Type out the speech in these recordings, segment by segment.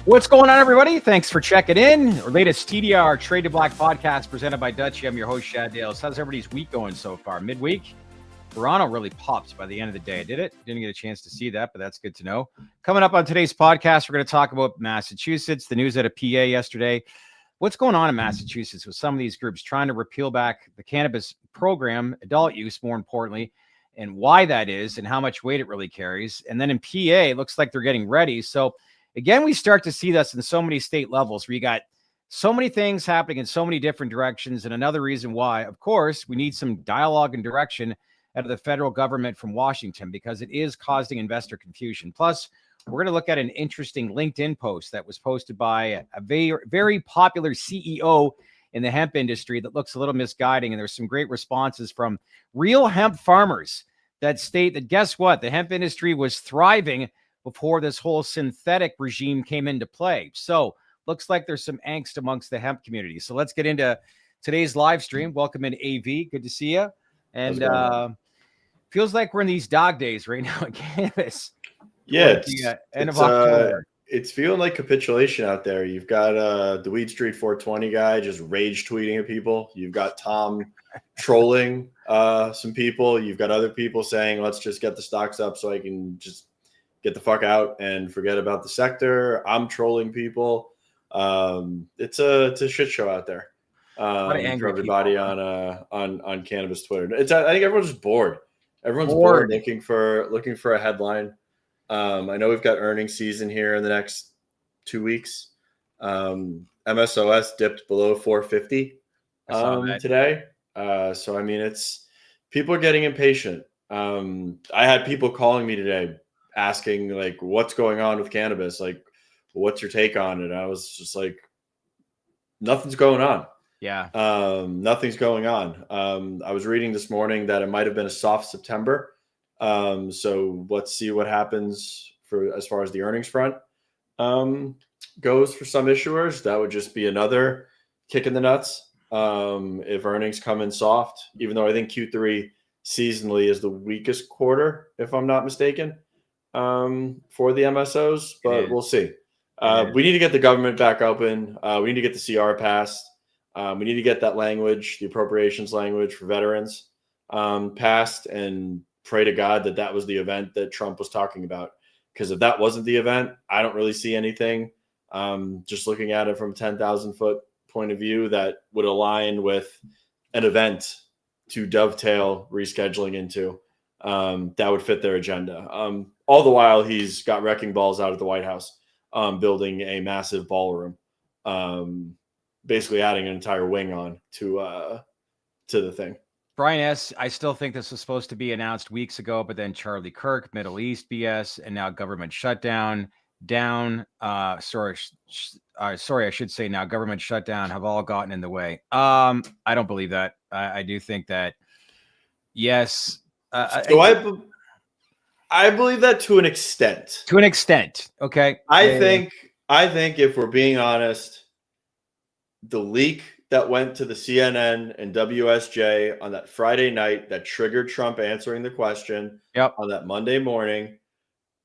What's going on, everybody? Thanks for checking in. Our latest TDR Trade to Black podcast presented by Dutchie. I'm your host, Shad Dales. How's everybody's week going so far? Midweek? Verano really popped by the end of the day. Did it? Didn't get a chance to see that, but that's good to know. Coming up on today's podcast, we're going to talk about Massachusetts, the news out of PA yesterday. What's going on in Massachusetts with some of these groups trying to repeal back the cannabis program, adult use, more importantly, and why that is and how much weight it really carries. And then in PA, it looks like they're getting ready. So again, we start to see this in so many state levels where you got so many things happening in so many different directions. And another reason why, of course, we need some dialogue and direction out of the federal government from Washington, because it is causing investor confusion. Plus, we're going to look at an interesting LinkedIn post that was posted by a very, very popular CEO in the hemp industry that looks a little misguiding. And there's some great responses from real hemp farmers that state that, guess what? The hemp industry was thriving before this whole synthetic regime came into play. So looks like there's some angst amongst the hemp community. So let's get into today's live stream. Welcome in, AV. Good to see you. And feels like we're in these dog days right now in cannabis. Yeah, end of October. It's feeling like capitulation out there. You've got the Weed Street 420 guy just rage tweeting at people. You've got Tom trolling some people. You've got other people saying, let's just get the stocks up so I can just get the fuck out and forget about the sector. I'm trolling people. It's a shit show out there for everybody people on cannabis Twitter. I think everyone's just bored. Everyone's bored looking for a headline. I know we've got earnings season here in the next 2 weeks. MSOS dipped below 450 today. So I mean, it's people are getting impatient. I had people calling me today asking like, what's going on with cannabis? Like, what's your take on it? I was just like, nothing's going on. Yeah. Nothing's going on. I was reading this morning that it might've been a soft September. So let's see what happens as far as the earnings front, goes for some issuers. That would just be another kick in the nuts. If earnings come in soft, even though I think Q3 seasonally is the weakest quarter, if I'm not mistaken, for the MSOs, but we'll see. We need to get the government back open. We need to get the CR passed. We need to get that language, the appropriations language for veterans, passed, and pray to God that that was the event that Trump was talking about. Because if that wasn't the event, I don't really see anything. Just looking at it from a 10,000 foot point of view that would align with an event to dovetail rescheduling into, that would fit their agenda. All the while he's got wrecking balls out at the White House, building a massive ballroom, basically adding an entire wing on to the thing. Brian S., I still think this was supposed to be announced weeks ago, but then Charlie Kirk, Middle East BS, and now government shutdown, sorry, I should say now government shutdown have all gotten in the way. I don't believe that. I do think that, yes. So I believe that to an extent. To an extent, okay. I think if we're being honest, the leak that went to the CNN and WSJ on that Friday night that triggered Trump answering the question on that Monday morning,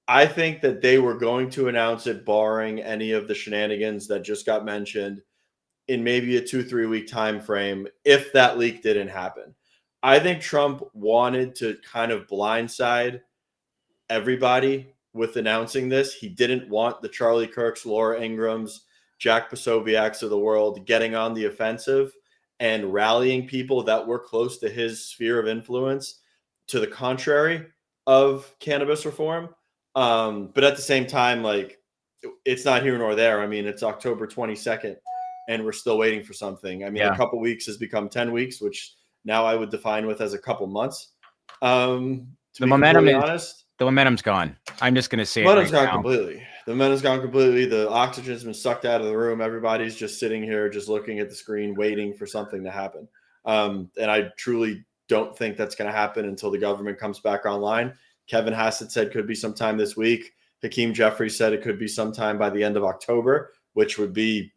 I think that they were going to announce it barring any of the shenanigans that just got mentioned in maybe a 2-3 week time frame if that leak didn't happen. I think Trump wanted to kind of blindside everybody with announcing this. He didn't want the Charlie Kirks, Laura Ingrams, Jack Posobiec's of the world getting on the offensive and rallying people that were close to his sphere of influence to the contrary of cannabis reform. But at the same time, like, it's not here nor there. I mean, it's October 22nd and we're still waiting for something. I mean, a couple weeks has become 10 weeks, which now I would define with as a couple months. The momentum's gone. I'm just going to say the momentum's gone completely. The momentum's gone completely. The oxygen's been sucked out of the room. Everybody's just sitting here, just looking at the screen, waiting for something to happen. And I truly don't think that's going to happen until the government comes back online. Kevin Hassett said could be sometime this week. Hakeem Jeffries said it could be sometime by the end of October, which would be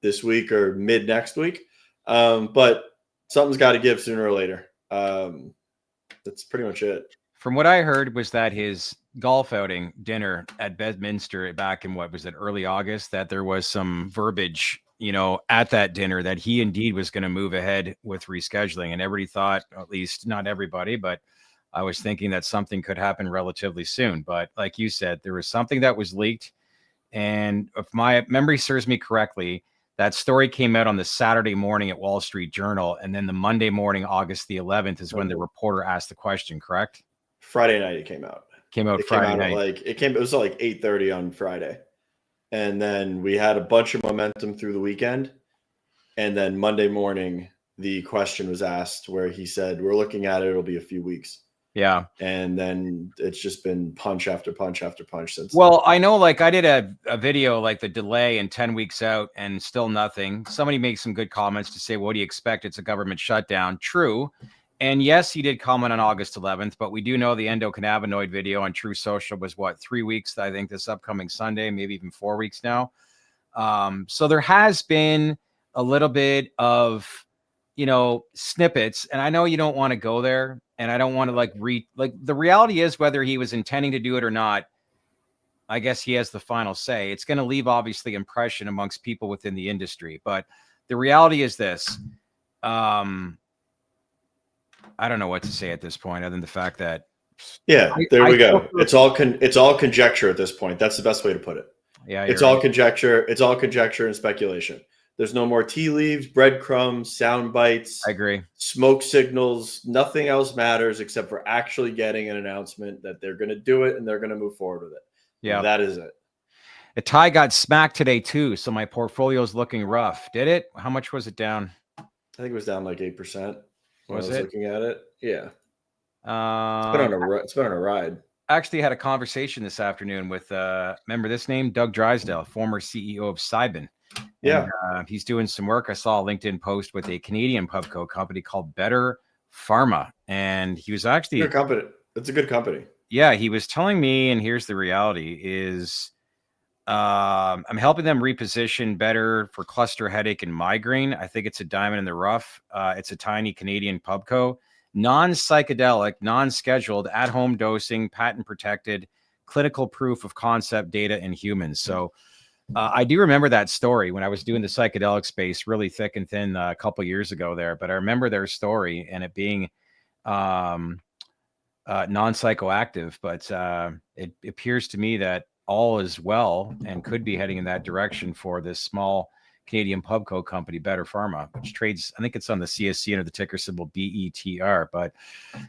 this week or mid next week. But something's got to give sooner or later. That's pretty much it. From what I heard was that his golf outing dinner at Bedminster back in what was it, early August, that there was some verbiage, at that dinner that he indeed was going to move ahead with rescheduling. And everybody thought, at least not everybody, but I was thinking that something could happen relatively soon. But like you said, there was something that was leaked. And if my memory serves me correctly, that story came out on the Saturday morning at Wall Street Journal. And then the Monday morning, August the 11th, is when the reporter asked the question, correct? Friday night it came out. It Friday night. It was like 8:30 on Friday. And then we had a bunch of momentum through the weekend. And then Monday morning, the question was asked where he said, we're looking at it. It'll be a few weeks. Yeah. And then it's just been punch after punch after punch since. Well, I know, like I did a video, like the delay and 10 weeks out and still nothing. Somebody made some good comments to say, what do you expect? It's a government shutdown. True. And yes, he did comment on August 11th, but we do know the endocannabinoid video on True Social was 3 weeks, I think, this upcoming Sunday, maybe even 4 weeks now. So there has been a little bit of, snippets, and I know you don't want to go there, and I don't want to the reality is, whether he was intending to do it or not, I guess he has the final say. It's going to leave obviously impression amongst people within the industry, but the reality is this. I don't know what to say at this point, other than the fact that there we go. It's all conjecture at this point. That's the best way to put it. Yeah, it's all conjecture. It's all conjecture and speculation. There's no more tea leaves, breadcrumbs, sound bites. I agree. Smoke signals. Nothing else matters except for actually getting an announcement that they're going to do it and they're going to move forward with it. Yeah, that is it. The tie got smacked today too, so my portfolio is looking rough. Did it? How much was it down? I think it was down like 8%. Was I was it? Looking at it, yeah. It's been on a ride. I actually had a conversation this afternoon with remember this name, Doug Drysdale, former CEO of Cybin. Yeah, and, he's doing some work. I saw a LinkedIn post with a Canadian pubco company called Better Pharma, and he was actually good company. It's a good company. Yeah, he was telling me, and here's the reality: is I'm helping them reposition Better for cluster headache and migraine. I think it's a diamond in the rough. It's a tiny Canadian pubco, non-psychedelic, non-scheduled, at-home dosing, patent protected, clinical proof of concept data in humans. So I do remember that story when I was doing the psychedelic space really thick and thin a couple years ago there, but I remember their story and it being non-psychoactive, but it appears to me that all is well and could be heading in that direction for this small Canadian pubco company, Better Pharma, which trades, I think it's on the CSC under the ticker symbol BETR. But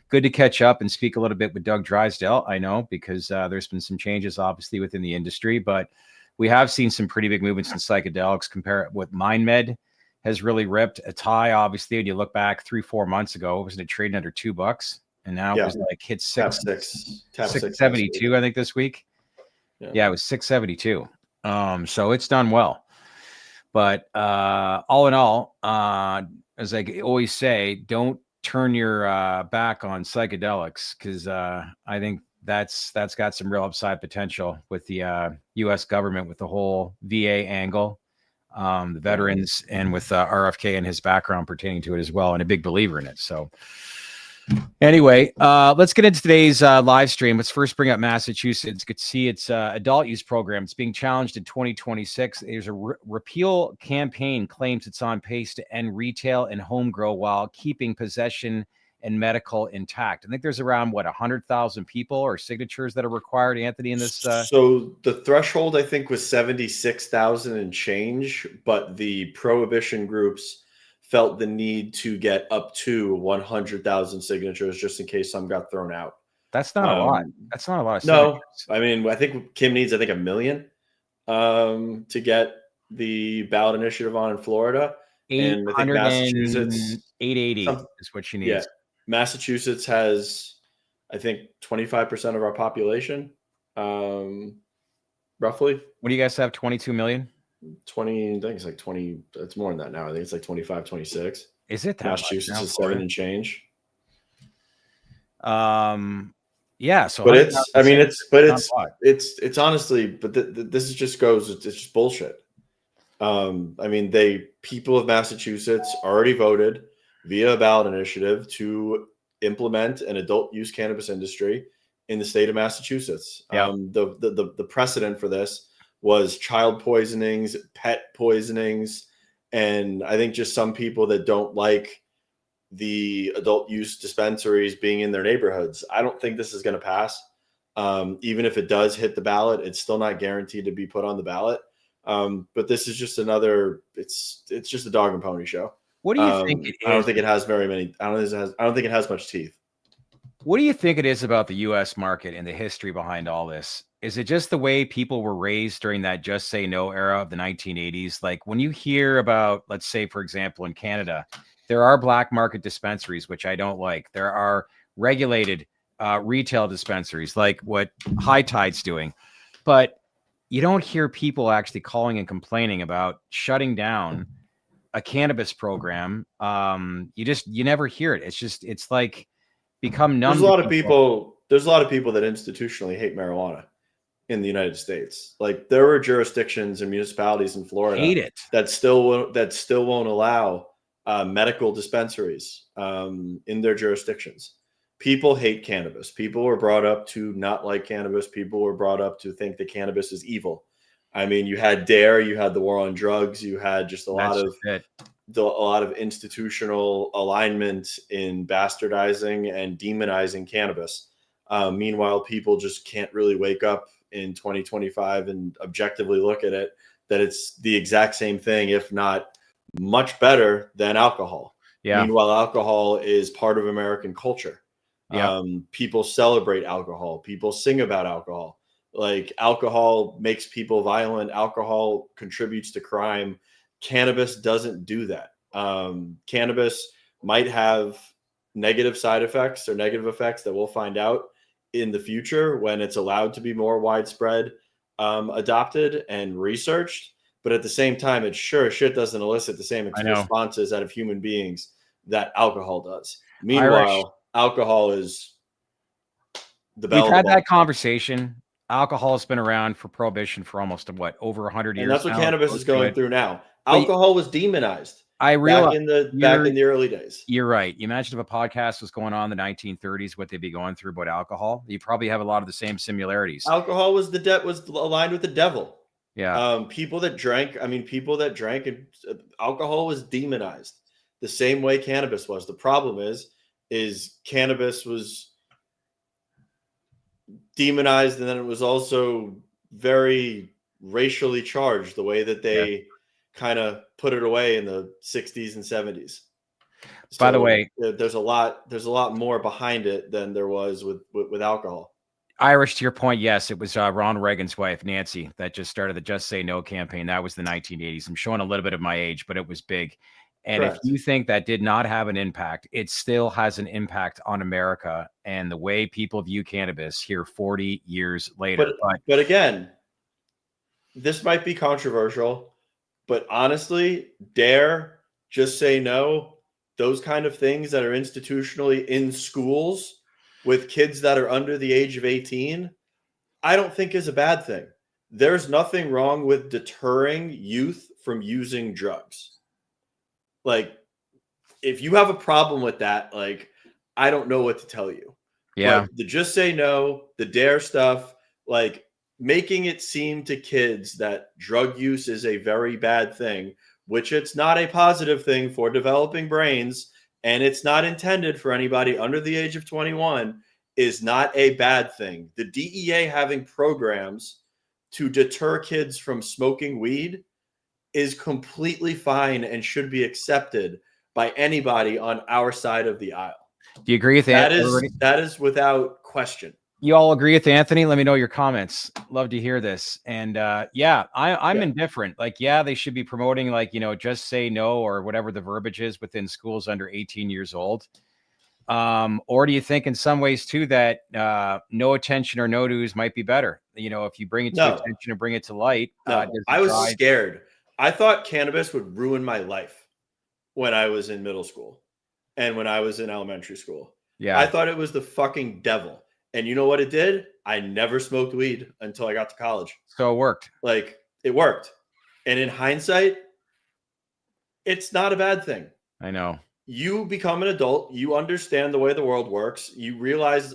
good to catch up and speak a little bit with Doug Drysdale. I know because there's been some changes obviously within the industry, but we have seen some pretty big movements in psychedelics. Compare what MariMed has really ripped. A tie, obviously, when you look back 3-4 months ago, wasn't it trading under $2? And now it was like hit 672, I think, this week. Yeah, it was 672. So it's done well. But all in all, as I always say, don't turn your back on psychedelics, because I think that's got some real upside potential with the U.S. government, with the whole VA angle, the veterans, and with RFK and his background pertaining to it as well, and a big believer in it. So anyway, let's get into today's live stream. Let's first bring up Massachusetts. Good to see its adult use program. It's being challenged in 2026. There's a repeal campaign claims it's on pace to end retail and home grow while keeping possession and medical intact. I think there's around 100,000 people or signatures that are required, Anthony, in this. So the threshold, I think, was 76,000 and change, but the prohibition groups felt the need to get up to 100,000 signatures just in case some got thrown out. That's not a lot. That's not a lot of signatures. No, I mean, I think Kim needs, 1 million to get the ballot initiative on in Florida. And I think Massachusetts, 880 is what she needs. Yeah, Massachusetts has, I think, 25% of our population, roughly. What do you guys have? 22 million? 20, I think it's like 20. It's more than that now. I think it's like 25, 26. Is it that Massachusetts is 7 and change? Yeah. So, but it's honestly, but this just goes. It's just bullshit. I mean, people of Massachusetts already voted via a ballot initiative to implement an adult use cannabis industry in the state of Massachusetts. Yeah. The precedent for this was child poisonings, pet poisonings, and I think just some people that don't like the adult use dispensaries being in their neighborhoods. I don't think this is going to pass. Even if it does hit the ballot, it's still not guaranteed to be put on the ballot. But this is just another. It's just a dog and pony show. What do you think it is? I don't think it has very many. I don't think it has much teeth. What do you think it is about the U.S. market and the history behind all this? Is it just the way people were raised during that just say no era of the 1980s? Like when you hear about, let's say, for example, in Canada, there are black market dispensaries, which I don't like. There are regulated retail dispensaries like what High Tide's doing. But you don't hear people actually calling and complaining about shutting down a cannabis program. You never hear it. It's like become numb. There's a lot of people that institutionally hate marijuana in the United States. Like there are jurisdictions and municipalities in Florida hate it that still won't allow medical dispensaries in their jurisdictions. People hate cannabis. People were brought up to not like cannabis. People were brought up to think that cannabis is evil. I mean, you had DARE, you had the war on drugs, you had just a lot of institutional alignment in bastardizing and demonizing cannabis. Meanwhile, people just can't really wake up in 2025 and objectively look at it that it's the exact same thing, if not much better than alcohol. Yeah. Meanwhile, alcohol is part of American culture. Yeah. People celebrate alcohol. People sing about alcohol. Like alcohol makes people violent. Alcohol contributes to crime. Cannabis doesn't do that. Cannabis might have negative side effects or negative effects that we'll find out in the future when it's allowed to be more widespread, adopted and researched. But at the same time, it sure as shit doesn't elicit the same responses out of human beings that alcohol does. Meanwhile, alcohol is the bell. We've had that conversation. Alcohol has been around for prohibition for almost over 100 years. And that's what cannabis is going through now. Alcohol was demonized. I realize back in the early days. You're right. You imagine if a podcast was going on in the 1930s, what they'd be going through about alcohol. You probably have a lot of the same similarities. Alcohol was was aligned with the devil. Yeah. People that drank and alcohol was demonized the same way cannabis was. The problem is cannabis was demonized, and then it was also very racially charged the way that they kind of put it away in the 60s and 70s. By the way, there's a lot more behind it than there was with alcohol. Irish, to your point, yes, it was Ronald Reagan's wife, Nancy, that just started the Just Say No campaign. That was the 1980s. I'm showing a little bit of my age, but it was big. And Correct. If you think that did not have an impact, it still has an impact on America and the way people view cannabis here 40 years later. But again, this might be controversial, but honestly, DARE, Just Say No, those kind of things that are institutionally in schools with kids that are under the age of 18, I don't think is a bad thing. There's nothing wrong with deterring youth from using drugs. Like, if you have a problem with that, like, I don't know what to tell you. Yeah. But the Just Say No, the DARE stuff, like making it seem to kids that drug use is a very bad thing, which it's not a positive thing for developing brains, and it's not intended for anybody under the age of 21, is not a bad thing. The DEA having programs to deter kids from smoking weed is completely fine and should be accepted by anybody on our side of the aisle. Do you agree with that? That is without question. You all agree with Anthony? Let me know your comments. Love to hear this. And I'm indifferent. Like, they should be promoting, like, Just Say No or whatever the verbiage is within schools under 18 years old. Or do you think in some ways too that no attention or no news might be better? If you bring it to attention and bring it to light. I was scared. I thought cannabis would ruin my life when I was in middle school and when I was in elementary school. Yeah. I thought it was the fucking devil. And you know what it did? I never smoked weed until I got to college. So it worked. Like, it worked. And in hindsight, it's not a bad thing. I know. you become an adult, you understand the way the world works, you realize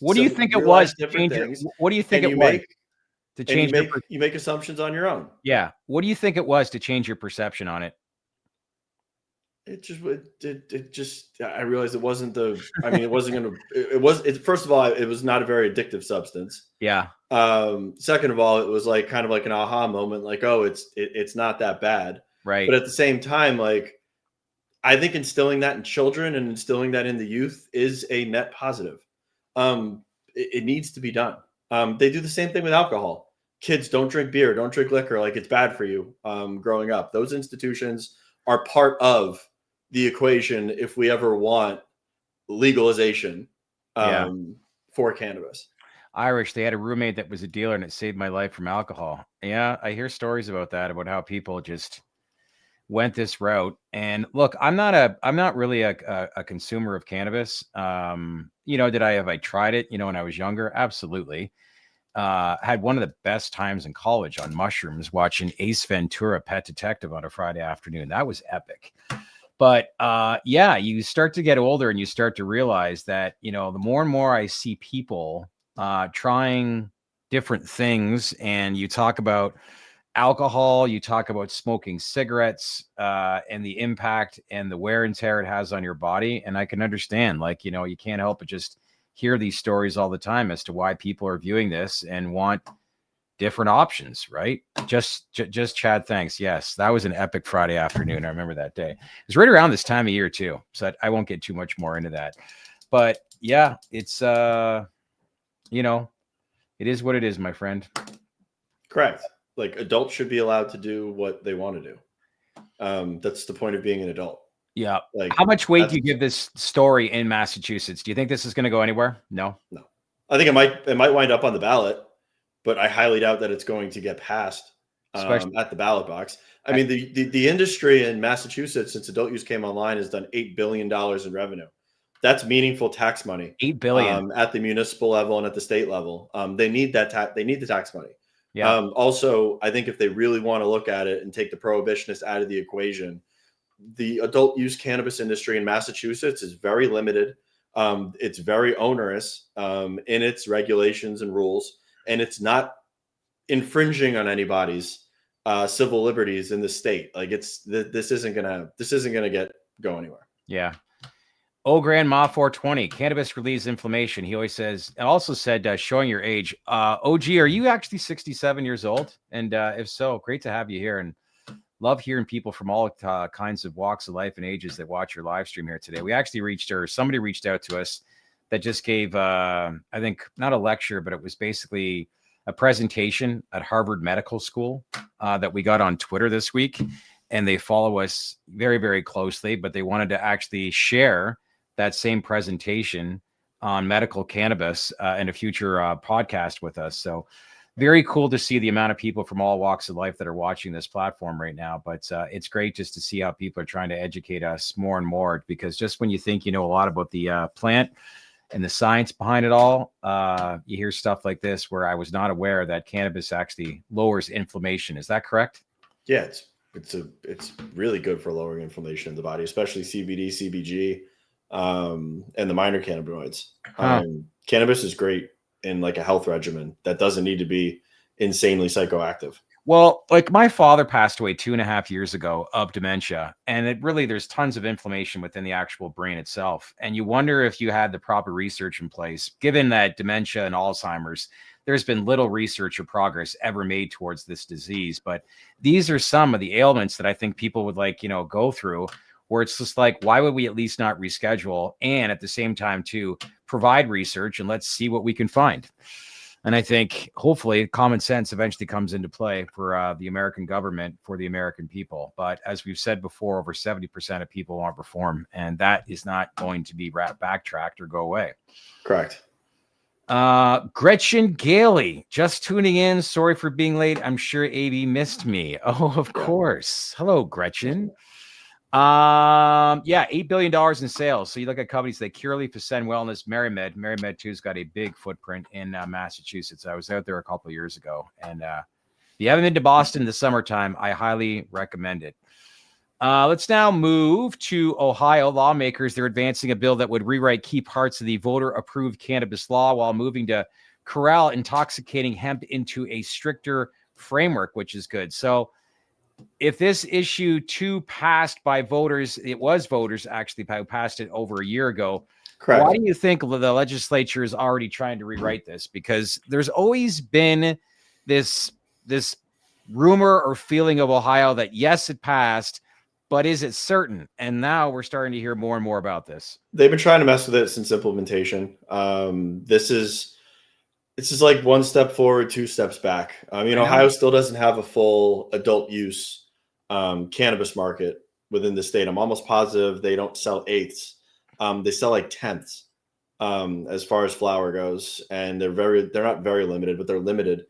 What do you think it was to different change things, what do you think and it was to and change you make assumptions on your own. Yeah. What do you think it was to change your perception on it? It just, I realized it wasn't it wasn't going to, first of all, it was not a very addictive substance. Yeah. Second of all, it was like kind of like an aha moment, like, oh, it's not that bad. Right. But at the same time, like, I think instilling that in children and instilling that in the youth is a net positive. It needs to be done. They do the same thing with alcohol. Kids don't drink beer, don't drink liquor, like it's bad for you. Growing up, those institutions are part of the equation if we ever want legalization for cannabis. Irish, they had a roommate that was a dealer and it saved my life from alcohol. Yeah, I hear stories about that, about how people just went this route. And look, I'm not really a consumer of cannabis. Have I tried it, when I was younger? Absolutely. Had one of the best times in college on mushrooms watching Ace Ventura: Pet Detective on a Friday afternoon. That was epic. But you start to get older and you start to realize that, the more and more I see people trying different things, and you talk about alcohol, you talk about smoking cigarettes and the impact and the wear and tear it has on your body. And I can understand, you can't help but just hear these stories all the time as to why people are viewing this and want different options, right? Just Chad, thanks. Yes, that was an epic Friday afternoon. I remember that day. It was right around this time of year too, so I won't get too much more into that. But yeah, it's it is what it is, my friend. Correct. Like, adults should be allowed to do what they want to do. That's the point of being an adult. Yeah. Like, how much weight do you give this story in Massachusetts? Do you think this is going to go anywhere? No. I think it might wind up on the ballot, but I highly doubt that it's going to get passed at the ballot box. I mean, the industry in Massachusetts, since adult use came online, has done $8 billion in revenue. That's meaningful tax money. $8 billion at the municipal level and at the state level. They need that they need the tax money. Yeah. Also, I think if they really want to look at it and take the prohibitionists out of the equation, the adult use cannabis industry in Massachusetts is very limited. It's very onerous in its regulations and rules, and it's not infringing on anybody's civil liberties in the state. Like, this isn't gonna go anywhere. Yeah. Oh, Grandma 420, cannabis relieves inflammation. He always says, and also said, showing your age. OG, are you actually 67 years old? And if so, great to have you here. And love hearing people from all kinds of walks of life and ages that watch your live stream here today. We actually somebody reached out to us that just gave, I think, not a lecture, but it was basically a presentation at Harvard Medical School that we got on Twitter this week. And they follow us very, very closely, but they wanted to actually share that same presentation on medical cannabis in a future podcast with us. So very cool to see the amount of people from all walks of life that are watching this platform right now. But it's great just to see how people are trying to educate us more and more, because just when you think you know a lot about the plant and the science behind it all, you hear stuff like this where I was not aware that cannabis actually lowers inflammation. Is that correct? Yeah, it's really good for lowering inflammation in the body, especially CBD, CBG, and the minor cannabinoids. Cannabis is great in like a health regimen that doesn't need to be insanely psychoactive. Well, like my father passed away 2.5 years ago of dementia, and there's tons of inflammation within the actual brain itself. And you wonder if you had the proper research in place, given that dementia and Alzheimer's, there's been little research or progress ever made towards this disease. But these are some of the ailments that I think people would go through, where it's just like, why would we at least not reschedule? And at the same time to provide research and let's see what we can find. And I think hopefully common sense eventually comes into play for the American government, for the American people. But as we've said before, over 70% of people won't reform, and that is not going to be backtracked or go away. Correct. Gretchen Gailey, just tuning in. Sorry for being late. I'm sure AB missed me. Oh, of course. Hello, Gretchen. $8 billion in sales. So you look at companies like Curaleaf, Ascend Wellness, MariMed. MariMed too's got a big footprint in Massachusetts. I was out there a couple of years ago, and if you haven't been to Boston in the summertime, I highly recommend it. Let's now move to Ohio. Lawmakers, they're advancing a bill that would rewrite key parts of the voter-approved cannabis law while moving to corral intoxicating hemp into a stricter framework, which is good. So if this issue 2 passed by voters, it was voters actually who passed it over a year ago. Correct. Why do you think the legislature is already trying to rewrite this? Because there's always been this rumor or feeling of Ohio that, yes, it passed, but is it certain? And now we're starting to hear more and more about this. They've been trying to mess with it since implementation. This is like 1 step forward, 2 steps back. Ohio still doesn't have a full adult use cannabis market within the state. I'm almost positive they don't sell eighths. They sell like tenths as far as flower goes, and they're not very limited, but they're limited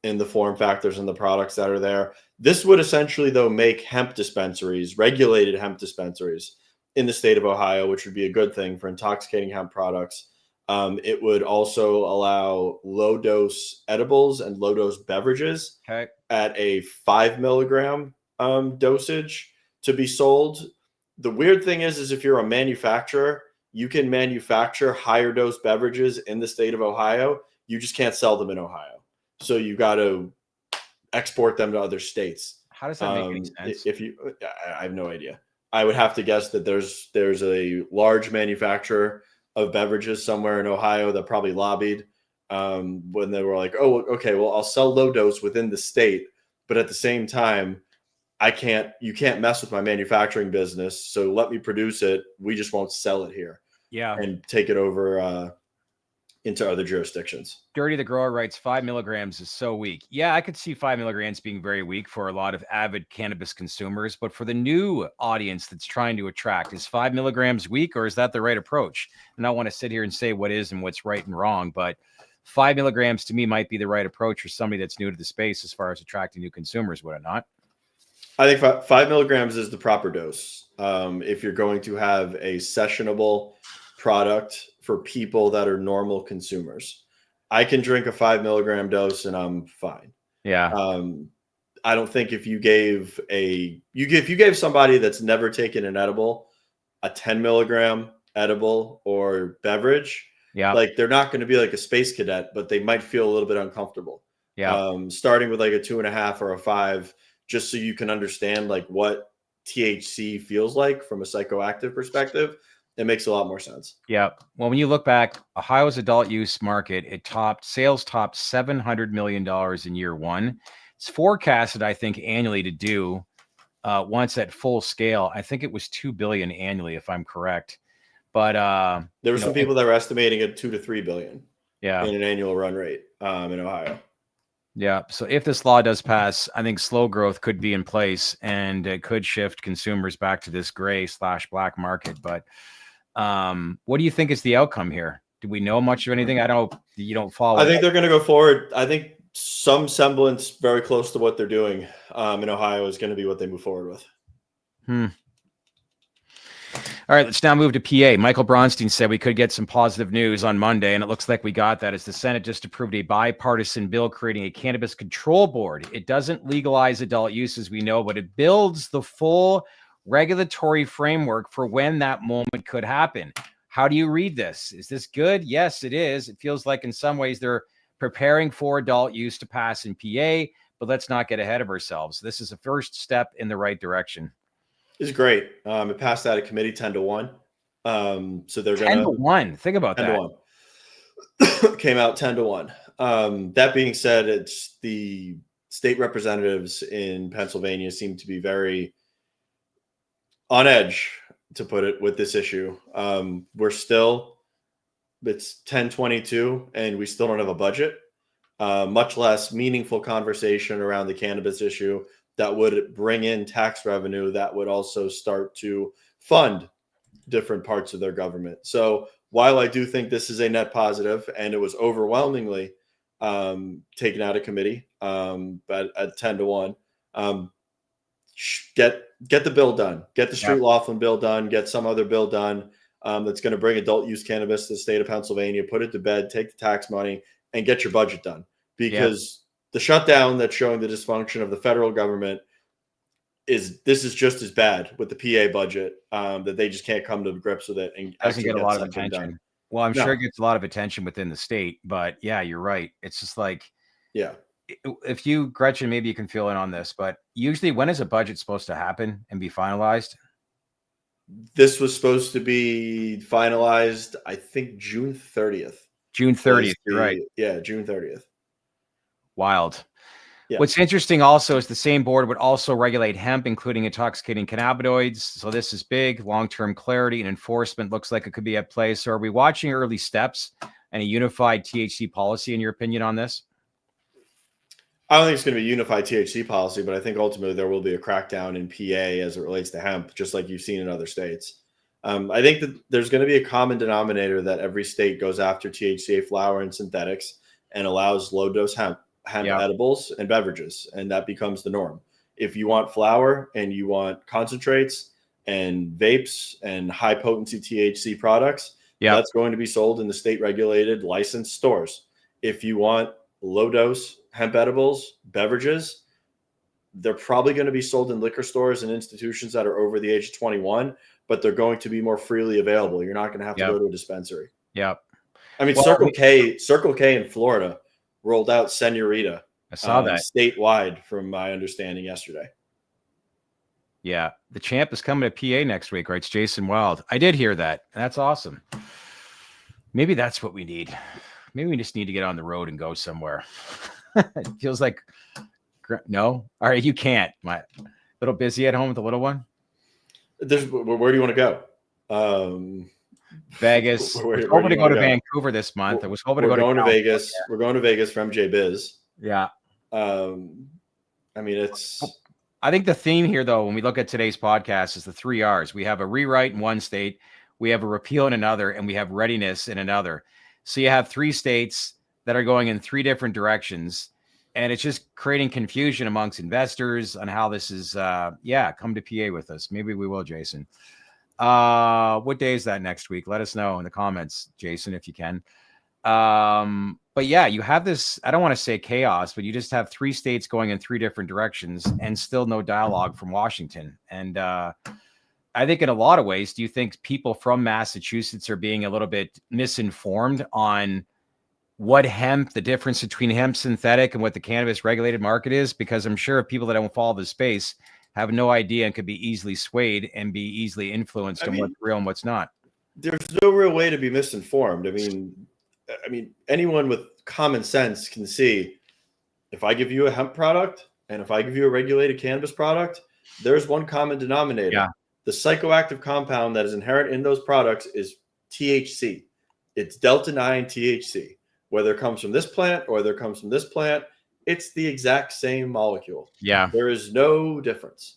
in the form factors and the products that are there. This would essentially, though, make hemp dispensaries, regulated hemp dispensaries in the state of Ohio, which would be a good thing for intoxicating hemp products. It would also allow low-dose edibles and low-dose beverages at a 5 milligram dosage to be sold. The weird thing is if you're a manufacturer, you can manufacture higher dose beverages in the state of Ohio. You just can't sell them in Ohio. So you got to export them to other states. How does that make any sense? I have no idea. I would have to guess that there's a large manufacturer of beverages somewhere in Ohio that probably lobbied when they were like, oh, okay, well, I'll sell low dose within the state, but at the same time, you can't mess with my manufacturing business. So let me produce it. We just won't sell it here. Yeah. And take it over into other jurisdictions. Dirty the Grower writes 5 milligrams is so weak. Yeah, I could see 5 milligrams being very weak for a lot of avid cannabis consumers, but for the new audience that's trying to attract, is 5 milligrams weak, or is that the right approach? And I want to sit here and say what is and what's right and wrong, but 5 milligrams to me might be the right approach for somebody that's new to the space as far as attracting new consumers, would it not? I think 5 milligrams is the proper dose. If you're going to have a sessionable product for people that are normal consumers, I can drink a 5 milligram dose and I'm fine. Yeah. I don't think if you gave somebody that's never taken an edible a 10 milligram edible or beverage, like they're not going to be like a space cadet, but they might feel a little bit uncomfortable. Yeah. Starting with like a 2.5 or a 5, just so you can understand like what THC feels like from a psychoactive perspective. It makes a lot more sense. Yeah. Well, when you look back, Ohio's adult use market, sales topped $700 million in year 1. It's forecasted, I think, annually to do once at full scale. I think it was $2 billion annually, if I'm correct. But there were some people that were estimating at $2 to $3 billion in an annual run rate in Ohio. Yeah. So if this law does pass, I think slow growth could be in place and it could shift consumers back to this gray/black market. But what do you think is the outcome here? Do we know much of anything? You don't follow. I think they're going to go forward. I think some semblance very close to what they're doing in Ohio is going to be what they move forward with. All right, let's now move to PA. Michael Bronstein said we could get some positive news on Monday, and it looks like we got that as the Senate just approved a bipartisan bill creating a cannabis control board. It doesn't legalize adult use, as we know, but it builds the full regulatory framework for when that moment could happen. How do you read this? Is this good? Yes, it is. It feels like in some ways they're preparing for adult use to pass in PA, but let's not get ahead of ourselves. This is a first step in the right direction. It's great. It passed out of committee 10-1. So they're 10-1. Think about 10-1. Came out 10-1. That being said, it's the state representatives in Pennsylvania seem to be very on edge, to put it, with this issue. It's 10-22 and we still don't have a budget, much less meaningful conversation around the cannabis issue that would bring in tax revenue that would also start to fund different parts of their government. So while I do think this is a net positive, and it was overwhelmingly taken out of committee, but at 10-1, get the bill done, get the Street Laughlin bill done, get some other bill done that's going to bring adult use cannabis to the state of Pennsylvania, put it to bed, take the tax money, and get your budget done. Because the shutdown that's showing the dysfunction of the federal government this is just as bad with the PA budget, that they just can't come to grips with it and Doesn't actually get a get lot of something attention. done. Well, I'm No. sure it gets a lot of attention within the state, but yeah, you're right. It's just like, Yeah. if you, Gretchen, maybe you can fill in on this, but usually when is a budget supposed to happen and be finalized? This was supposed to be finalized, I think, June 30th. June 30th. You're right. Yeah, June 30th. Wild. Yeah. What's interesting also is the same board would also regulate hemp, including intoxicating cannabinoids. So this is big. Long-term clarity and enforcement looks like it could be at play. So are we watching early steps and a unified THC policy, in your opinion, on this? I don't think it's going to be a unified THC policy, but I think ultimately there will be a crackdown in PA as it relates to hemp, just like you've seen in other states. I think that there's going to be a common denominator that every state goes after THCA flower and synthetics and allows low-dose hemp edibles and beverages, and that becomes the norm. If you want flower and you want concentrates and vapes and high-potency THC products, that's going to be sold in the state-regulated licensed stores. If you want low-dose hemp edibles, beverages, they're probably going to be sold in liquor stores and institutions that are over the age of 21, but they're going to be more freely available. You're not going to have to go to a dispensary. Yep. I mean, Circle K in Florida rolled out Senorita. I saw that statewide, from my understanding yesterday. Yeah, the champ is coming to PA next week, right? It's Jason Wild. I did hear that. That's awesome. Maybe that's what we need. Maybe we just need to get on the road and go somewhere. It feels like, no? All right, you can't. My little busy at home with the little one? Where do you want to go? Vegas. I was hoping to go to Vancouver this month. I was hoping to go to Vegas. We're going to Vegas from MJ Yeah. I mean, I think the theme here, though, when we look at today's podcast, is the 3 R's. We have a rewrite in one state, we have a repeal in another, and we have readiness in another. So you have 3 states that are going in 3 different directions, and it's just creating confusion amongst investors on how this is. Come to PA with us. Maybe we will, Jason. What day is that next week? Let us know in the comments, Jason, if you can. But yeah, you have this, I don't want to say chaos, but you just have 3 states going in 3 different directions and still no dialogue from Washington. And I think in a lot of ways, do you think people from Massachusetts are being a little bit misinformed on what hemp, the difference between hemp synthetic and what the cannabis regulated market is? Because I'm sure people that don't follow the space have no idea and could be easily swayed and be easily influenced on what's real and what's not. There's no real way to be misinformed. I mean, anyone with common sense can see, if I give you a hemp product and if I give you a regulated cannabis product, there's one common denominator. Yeah. The psychoactive compound that is inherent in those products is THC. It's Delta-9 THC. Whether it comes from this plant or whether it comes from this plant, it's the exact same molecule. Yeah. There is no difference.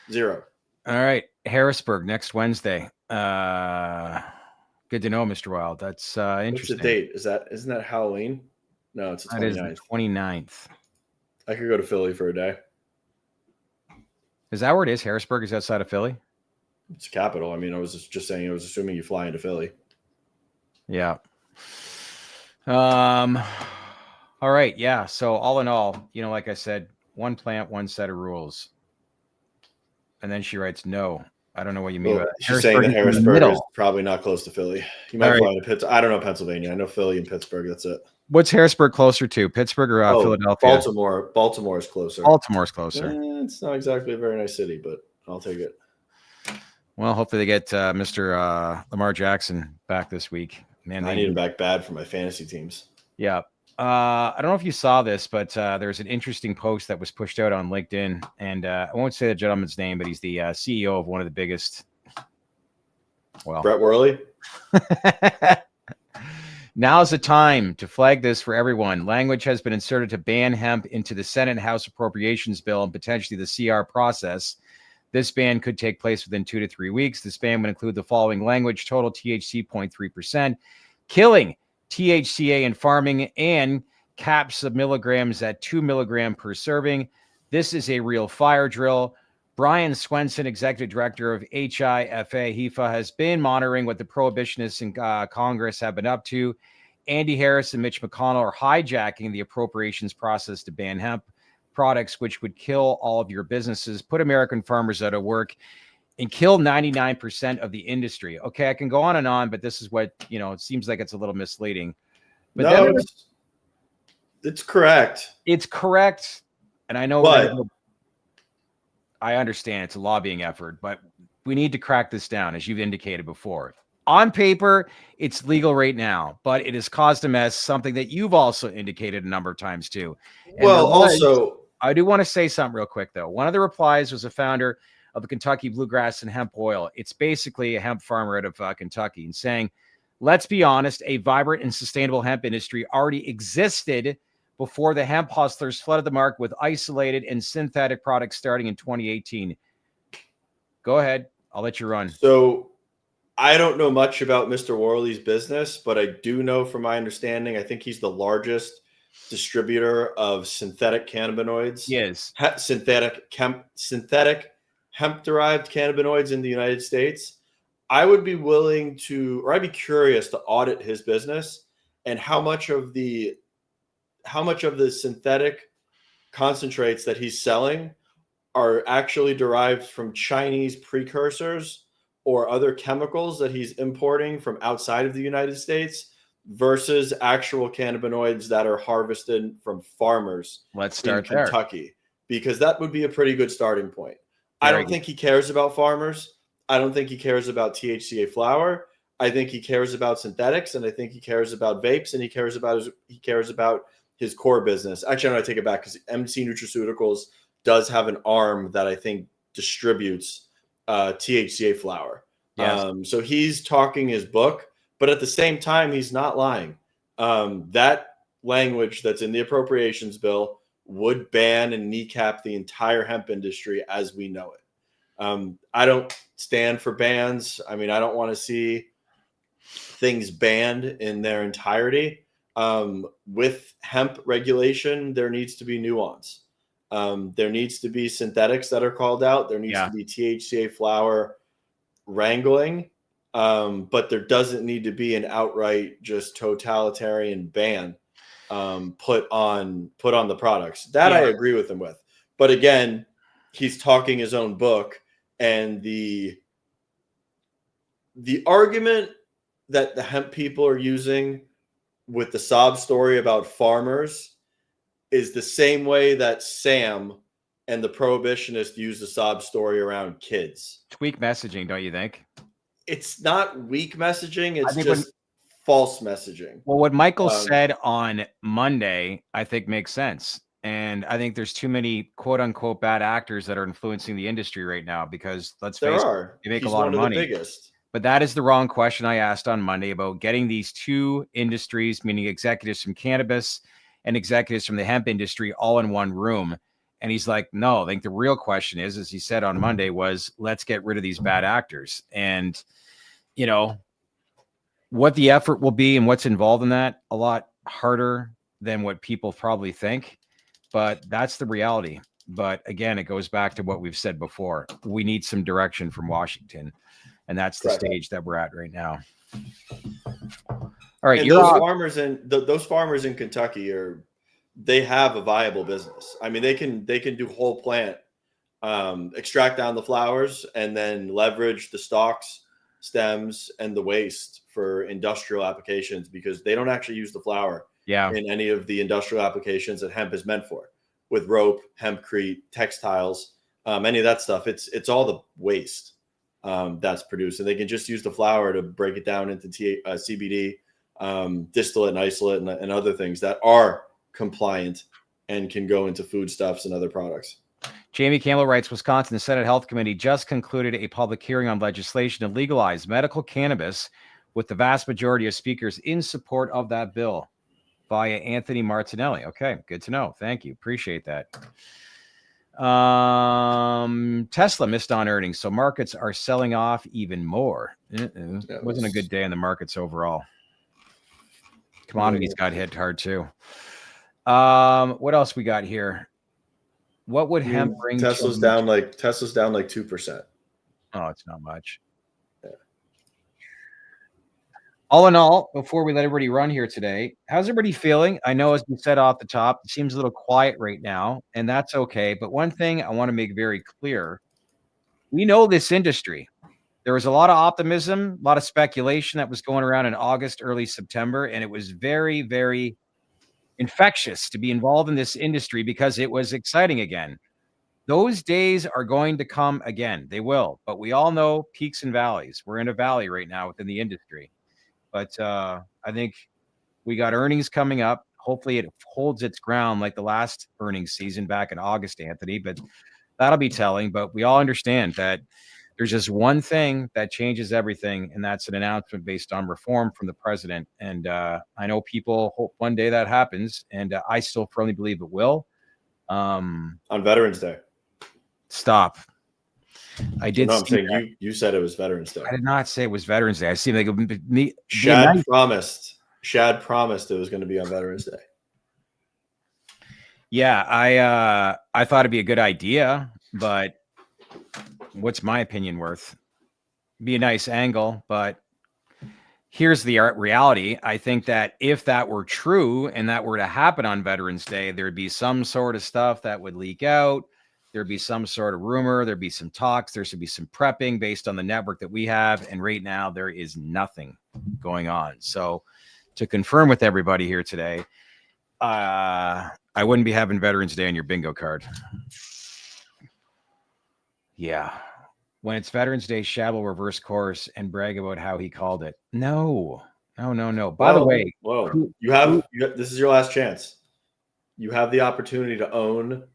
Zero. All right. Harrisburg next Wednesday. Good to know, Mr. Wild. That's interesting. What's the date? Isn't that Halloween? No, it's the 29th. That is the 29th. I could go to Philly for a day. Is that where it is? Harrisburg is outside of Philly? It's capital. I mean, I was just saying, I was assuming you fly into Philly. Yeah. All right. Yeah. So all in all, like I said, 1 plant, 1 set of rules. And then she writes, no, I don't know what you mean by that. She's saying that Harrisburg is probably not close to Philly. You might fly into Pittsburgh. I don't know Pennsylvania. I know Philly and Pittsburgh. That's it. What's Harrisburg closer to? Pittsburgh or Philadelphia? Baltimore. Baltimore is closer. Baltimore's closer. It's not exactly a very nice city, but I'll take it. Well, hopefully they get Mr. Lamar Jackson back this week. Man, I need him back bad for my fantasy teams. Yeah. I don't know if you saw this, but there's an interesting post that was pushed out on LinkedIn, and I won't say the gentleman's name, but he's the CEO of one of the biggest. Well, Brett Worley. Now's the time to flag this for everyone. Language has been inserted to ban hemp into the Senate and House Appropriations Bill and potentially the CR process. This ban could take place within 2 to 3 weeks. This ban would include the following language: total THC 0.3%, killing THCA in farming, and caps of milligrams at 2 milligrams per serving. This is a real fire drill. Brian Swenson, executive director of HIFA, has been monitoring what the prohibitionists in Congress have been up to. Andy Harris and Mitch McConnell are hijacking the appropriations process to ban hemp. products which would kill all of your businesses, put American farmers out of work, and kill 99% of the industry. Okay, I can go on, but this is what, it seems like it's a little misleading. But no, it's correct. It's correct. And I know, I understand it's a lobbying effort, but we need to crack this down, as you've indicated before. On paper, it's legal right now, but it has caused a mess, something that you've also indicated a number of times too. And also, I do want to say something real quick, though. One of the replies was a founder of the Kentucky Bluegrass and Hemp Oil. It's basically a hemp farmer out of Kentucky, and saying, let's be honest, a vibrant and sustainable hemp industry already existed before the hemp hustlers flooded the market with isolated and synthetic products starting in 2018. Go ahead. I'll let you run. So I don't know much about Mr. Worley's business, but I do know from my understanding, I think he's the largest distributor of synthetic cannabinoids. Yes. Synthetic hemp-derived cannabinoids in the United States. I would be willing to, or I'd be curious to audit his business and how much of the synthetic concentrates that he's selling are actually derived from Chinese precursors or other chemicals that he's importing from outside of the United States versus actual cannabinoids that are harvested from farmers. Let's start in Kentucky, because that would be a pretty good starting point. I don't think he cares about farmers. I don't think he cares about THCA flower. I think he cares about synthetics, and I think he cares about vapes, and he cares about his core business. Actually, I take it back, because MC Nutraceuticals does have an arm that I think distributes THCA flower. Yes. So he's talking his book, but at the same time, he's not lying. That language that's in the appropriations bill would ban and kneecap the entire hemp industry as we know it. I don't stand for bans. I mean, I don't want to see things banned in their entirety. With hemp regulation, there needs to be nuance. There needs to be synthetics that are called out. There needs to be THCA flower wrangling, but there doesn't need to be an outright just totalitarian ban put on the products. That I agree with him with. But again, he's talking his own book, and the argument that the hemp people are using with the sob story about farmers is the same way that Sam and the prohibitionists use the sob story around kids. It's weak messaging, don't you think? It's not weak messaging. It's just false messaging. Well, what Michael said on Monday, I think makes sense. And I think there's too many quote unquote bad actors that are influencing the industry right now, because let's face it, they make a lot of money. But that is the wrong question I asked on Monday about getting these two industries, meaning executives from cannabis and executives from the hemp industry, all in one room. And he's like, no, I think the real question is, as he said on Monday, was let's get rid of these bad actors. And, what the effort will be and what's involved in that, a lot harder than what people probably think. But that's the reality. But again, it goes back to what we've said before. We need some direction from Washington. And that's the stage that we're at right now. All right. And those farmers in Kentucky they have a viable business. I mean, they can do whole plant, extract down the flowers, and then leverage the stalks, stems, and the waste for industrial applications, because they don't actually use the flower in any of the industrial applications that hemp is meant for, with rope, hempcrete, textiles, any of that stuff. It's all the waste that's produced, and they can just use the flower to break it down into CBD, distillate and isolate, and other things that are compliant and can go into foodstuffs and other products. Jamie Campbell writes, Wisconsin Senate Health Committee just concluded a public hearing on legislation to legalize medical cannabis, with the vast majority of speakers in support of that bill via Anthony Martinelli. Okay, good to know. Thank you. Appreciate that. Tesla missed on earnings, so markets are selling off even more. It wasn't a good day in the markets overall. Commodities got hit hard too. What else we got here? What would hemp bring? Tesla's down like 2%. Oh, it's not much. Yeah. All in all, before we let everybody run here today, how's everybody feeling? I know, as we said off the top, it seems a little quiet right now, and that's okay. But one thing I want to make very clear, we know this industry. There was a lot of optimism, a lot of speculation that was going around in August, early September, and it was very, very infectious to be involved in this industry because it was exciting again. Those days are going to come again. They will. But we all know peaks and valleys. We're in a valley right now within the industry. But I think we got earnings coming up. Hopefully it holds its ground like the last earnings season back in August, Anthony. But that'll be telling. But we all understand that there's just one thing that changes everything, and that's an announcement based on reform from the president. And I know people hope one day that happens, and I still firmly believe it will. On Veterans Day. Stop. I did. No, I'm saying you said it was Veterans Day. I did not say it was Veterans Day. I seem like Shad promised it was going to be on Veterans Day. Yeah, I thought it'd be a good idea, but what's my opinion worth? Be a nice angle, but here's the reality. I think that if that were true and that were to happen on Veterans Day, there'd be some sort of stuff that would leak out. There'd be some sort of rumor. There'd be some talks. There should be some prepping based on the network that we have. And right now there is nothing going on. So to confirm with everybody here today, I wouldn't be having Veterans Day on your bingo card. Yeah. When it's Veterans Day, Shad will reverse course and brag about how he called it. No. By the way, this is your last chance. You have the opportunity to own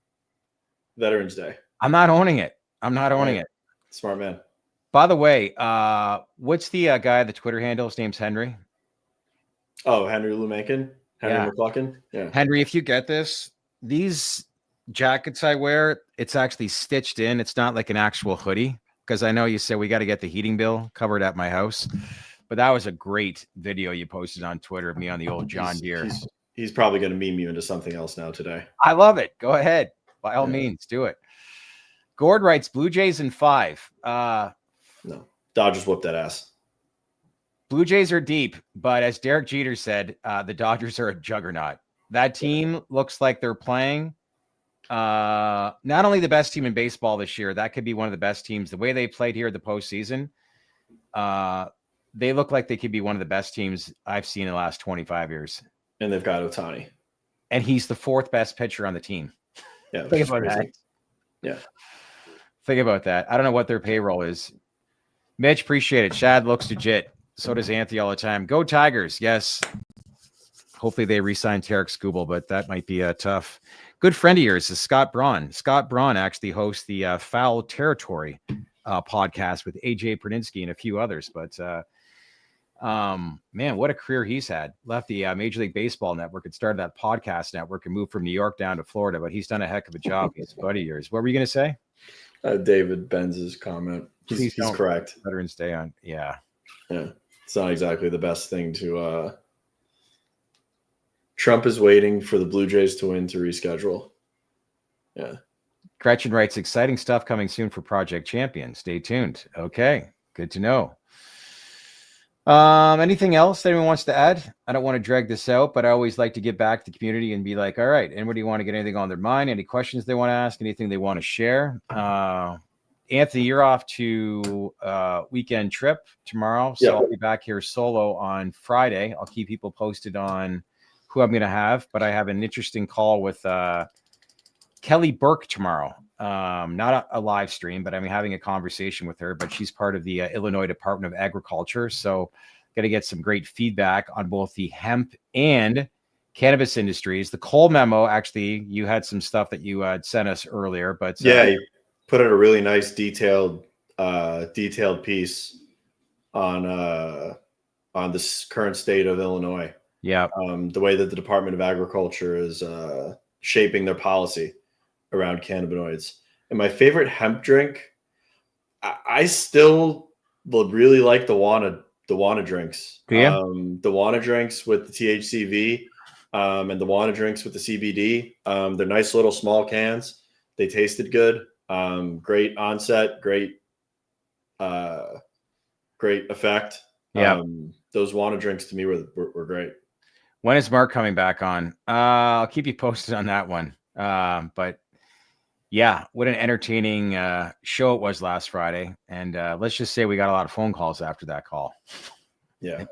Veterans Day. I'm not owning it. It. Smart man. By the way, what's the guy, the Twitter handle? His name's Henry. Oh, Henry Lou Mencken? Henry McCluckin? Yeah. Henry, if you get this, these jackets I wear, it's actually stitched in. It's not like an actual hoodie, because I know you said we got to get the heating bill covered at my house. But that was a great video you posted on Twitter of me on the old John Deere. He's probably going to meme you into something else now today. I love it. Go ahead. By all means, do it. Gord writes, Blue Jays in 5. No, Dodgers whooped that ass. Blue Jays are deep, but as Derek Jeter said, the Dodgers are a juggernaut. That team looks like they're playing not only the best team in baseball this year, that could be one of the best teams. The way they played here at the postseason, they look like they could be one of the best teams I've seen in the last 25 years. And they've got Ohtani. And he's the 4th best pitcher on the team. Yeah, think about that. Yeah. Think about that. I don't know what their payroll is. Mitch, appreciate it. Shad looks legit. So does Anthony all the time. Go Tigers. Yes. Hopefully they re-sign Tarek Skubal, but that might be tough. Good friend of yours is Scott Braun. Scott Braun actually hosts the Foul Territory podcast with AJ Perninsky and a few others. But man, what a career he's had. Left the Major League Baseball network and started that podcast network and moved from New York down to Florida, but he's done a heck of a job. He's a buddy of yours. What were you going to say? David Benz's comment. He's correct. Veterans Day on. Yeah. It's not exactly the best thing to Trump is waiting for the Blue Jays to win to reschedule. Yeah. Gretchen writes, exciting stuff coming soon for Project Champion. Stay tuned. Okay. Good to know. Anything else that anyone wants to add? I don't want to drag this out, but I always like to get back to the community and be like, all right, anybody want to get anything on their mind? Any questions they want to ask? Anything they want to share? Anthony, you're off to weekend trip tomorrow. So I'll be back here solo on Friday. I'll keep people posted on who I'm going to have, but I have an interesting call with Kelly Burke tomorrow. Not a live stream, but I'm having a conversation with her, but she's part of the Illinois Department of Agriculture. So got to get some great feedback on both the hemp and cannabis industries. The Cole memo, actually, you had some stuff that you had sent us earlier, but you put out a really nice detailed piece on this current state of Illinois. Yeah. The way that the Department of Agriculture is shaping their policy around cannabinoids. And my favorite hemp drink, I still would really like the Wana drinks. Yeah. The Wana drinks with the THCV and the Wana drinks with the CBD. They're nice little small cans. They tasted good. Great onset, great effect. Yeah. Those Wana drinks to me were great. When is Mark coming back on? I'll keep you posted on that one. But yeah, what an entertaining show it was last Friday. And let's just say we got a lot of phone calls after that call. Yeah.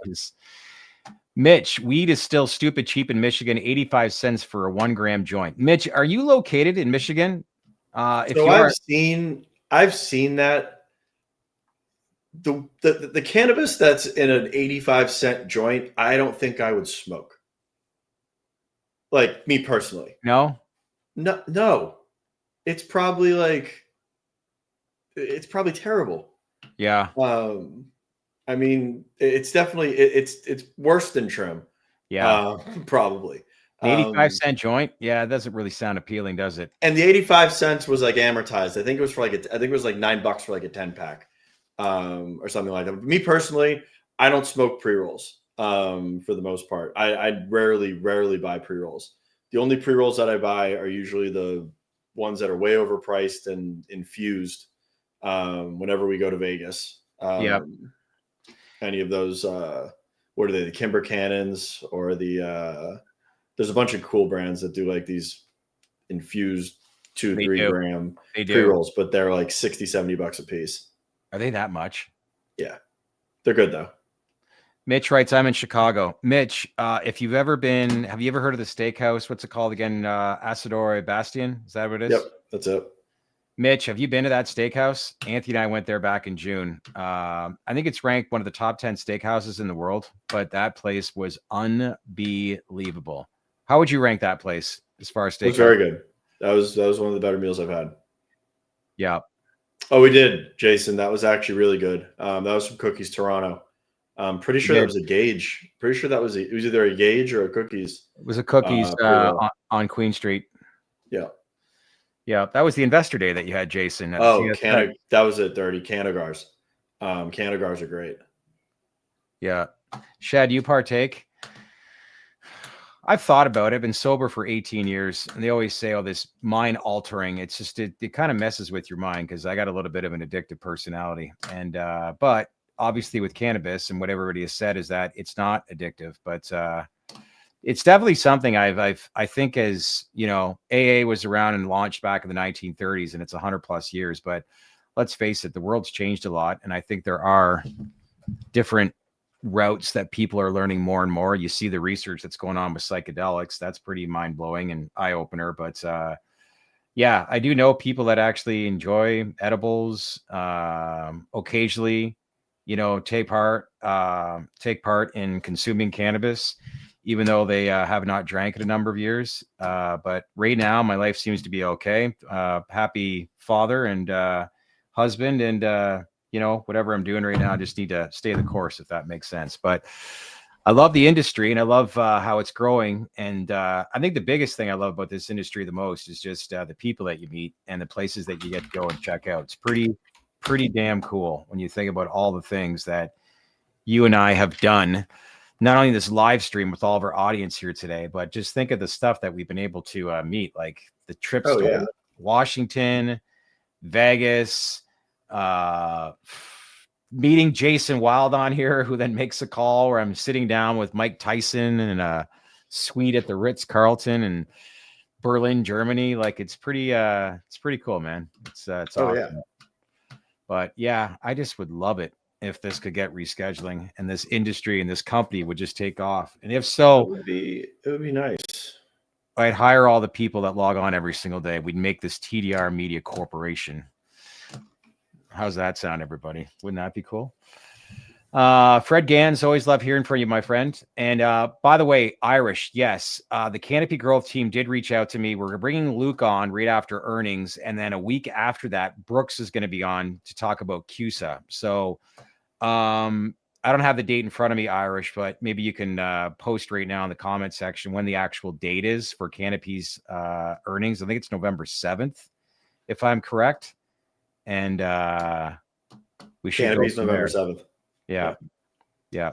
Mitch, weed is still stupid cheap in Michigan, 85 cents for a 1 gram joint. Mitch, are you located in Michigan? I've seen that. The cannabis that's in an 85-cent joint, I don't think I would smoke. Like me personally. No. It's probably terrible. Yeah. I mean, it's definitely it's worse than trim. Yeah. Probably. The 85-cent joint. Yeah, it doesn't really sound appealing, does it? And the 85 cents was like amortized. I think it was like $9 for like a 10-pack. Or something like that. But me personally, I don't smoke pre-rolls for the most part. I rarely buy pre-rolls. The only pre-rolls that I buy are usually the ones that are way overpriced and infused whenever we go to Vegas. Any of those, what are they, the Kimber Cannons or there's a bunch of cool brands that do like these infused 2-3 gram pre-rolls, but they're like $60-$70 a piece. Are they that much? Yeah. They're good though. Mitch writes, I'm in Chicago. Mitch, have you ever heard of the steakhouse? What's it called again? Asadore Bastion? Is that what it is? Yep, that's it. Mitch, have you been to that steakhouse? Anthony and I went there back in June. I think it's ranked one of the top 10 steakhouses in the world, but that place was unbelievable. How would you rank that place as far as steakhouse? It was very good. That was one of the better meals I've had. Yeah. Oh, we did, Jason. That was actually really good. That was from Cookies Toronto. I'm pretty sure that was a Gage. Pretty sure it was either a Gage or a Cookies. It was a Cookies on Queen Street. Yeah. Yeah, that was the investor day that you had, Jason. That was at 30 Canagars. Canagars are great. Yeah. Shad, you partake? I've thought about it. I've been sober for 18 years, and they always say, "Oh, this mind altering." It's just it kind of messes with your mind because I got a little bit of an addictive personality, and but obviously with cannabis and what everybody has said is that it's not addictive, but it's definitely something I think, as you know, AA was around and launched back in the 1930s, and it's 100+ years. But let's face it, the world's changed a lot, and I think there are different routes that people are learning more and more. You see the research that's going on with psychedelics. That's pretty mind-blowing and eye-opener. But yeah, I do know people that actually enjoy edibles, occasionally, you know, take part in consuming cannabis, even though they have not drank in a number of years. But right now, my life seems to be okay. Happy father and husband, and you know, whatever I'm doing right now, I just need to stay the course, if that makes sense. But I love the industry, and I love how it's growing. And I think the biggest thing I love about this industry the most is just the people that you meet and the places that you get to go and check out. It's pretty damn cool when you think about all the things that you and I have done. Not only this live stream with all of our audience here today, but just think of the stuff that we've been able to meet, like the trips to Washington, Vegas, meeting Jason Wild on here, who then makes a call where I'm sitting down with Mike Tyson in a suite at the Ritz-Carlton in Berlin, Germany. Like it's pretty cool, man. It's awesome. Yeah. But yeah, I just would love it if this could get rescheduling and this industry and this company would just take off. And if so, it would be nice. I'd hire all the people that log on every single day. We'd make this TDR Media Corporation. How's that sound, everybody? Wouldn't that be cool? Fred Gans, always love hearing from you, my friend. And by the way, Irish, yes, the Canopy Growth team did reach out to me. We're bringing Luke on right after earnings. And then a week after that, Brooks is going to be on to talk about CUSA. So I don't have the date in front of me, Irish, but maybe you can post right now in the comment section when the actual date is for Canopy's earnings. I think it's November 7th, if I'm correct. And we should Canopy's November 7th. Yeah. We're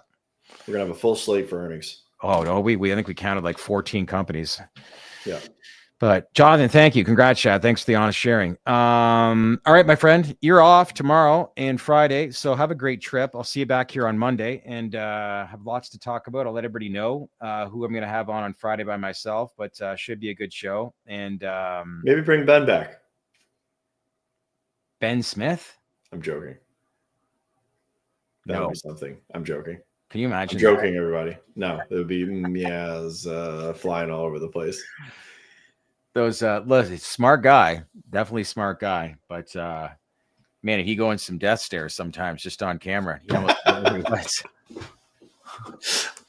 gonna have a full slate for earnings. Oh no, we I think we counted like 14 companies. Yeah. But Jonathan, thank you. Congrats, Chad. Thanks for the honest sharing. All right, my friend, you're off tomorrow and Friday. So have a great trip. I'll see you back here on Monday and have lots to talk about. I'll let everybody know who I'm going to have on Friday by myself, but should be a good show. And maybe bring Ben back. Ben Smith? I'm joking. That would be something. I'm joking. Can you imagine? I'm joking, everybody. No, it would be flying all over the place. Those smart guy, definitely smart guy, but man, he go in some death stares sometimes just on camera. He almost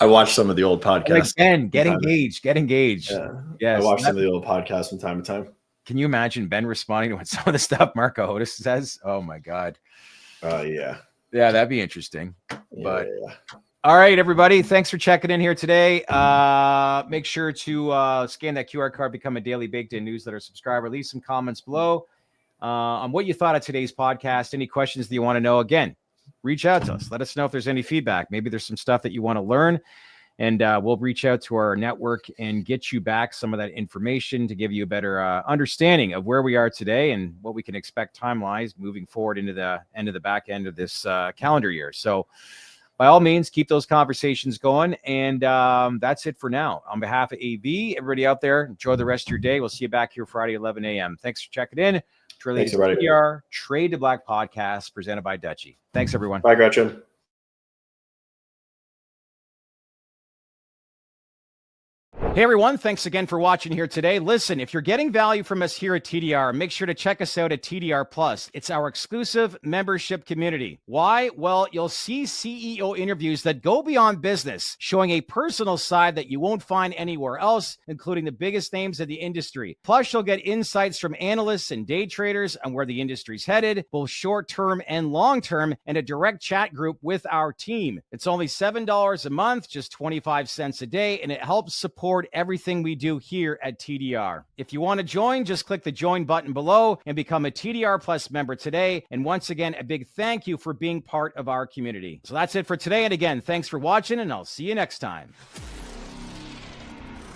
I watched some of the old podcasts. Like Ben, get engaged. Yeah. Yes, I watched some of the old podcasts from time to time. Can you imagine Ben responding to what some of the stuff Marco Otis says? Oh my God. Yeah, that'd be interesting. But yeah. All right, everybody. Thanks for checking in here today. Make sure to scan that QR code, become a daily baked in newsletter subscriber. Leave some comments below on what you thought of today's podcast. Any questions that you want to know, again, reach out to us. Let us know if there's any feedback. Maybe there's some stuff that you want to learn, and we'll reach out to our network and get you back some of that information to give you a better understanding of where we are today and what we can expect time-wise moving forward into the back end of this calendar year. So by all means, keep those conversations going. And that's it for now. On behalf of AV, everybody out there, enjoy the rest of your day. We'll see you back here Friday, 11 a.m. Thanks for checking in. TTR Trade to Black podcast presented by Dutchie. Thanks, everyone. Bye, Gretchen. Hey, everyone. Thanks again for watching here today. Listen, if you're getting value from us here at TDR, make sure to check us out at TDR Plus. It's our exclusive membership community. Why? Well, you'll see CEO interviews that go beyond business, showing a personal side that you won't find anywhere else, including the biggest names in the industry. Plus, you'll get insights from analysts and day traders on where the industry's headed, both short-term and long-term, and a direct chat group with our team. It's only $7 a month, just 25 cents a day, and it helps support everything we do here at TDR. If you want to join, just click the join button below and become a TDR Plus member today. And once again, a big thank you for being part of our community. So that's it for today. And again, thanks for watching, and I'll see you next time.